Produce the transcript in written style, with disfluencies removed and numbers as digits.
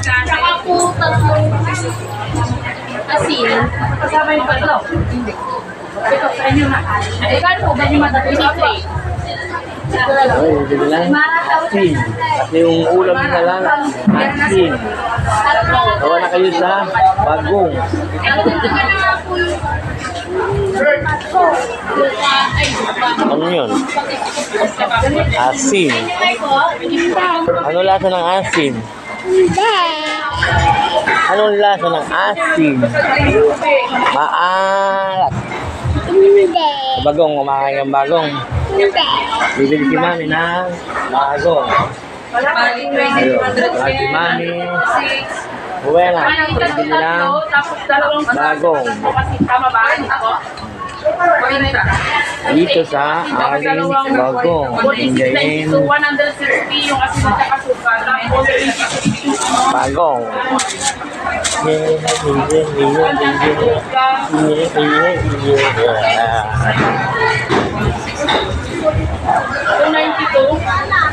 Saka po tatlong asin. Kasama yung patlo. Hindi. Ito sa inyo na. Ikaw po, ganyan matapos. Ay, hindi lang. Asin. Kasi yung ulam nila lang, asin. Tawa na kayo sa bagong. Ano yun? Asin. Ano lasa ng asin? Anong lasa ng asin? Maalat. Bagong, kumakain ng bagong. Bibili si mami ng bagong. Ayun, si mami. Buwena, bibili ng bagong. Dito sa aling bagong. Enjoyin bagong. $292.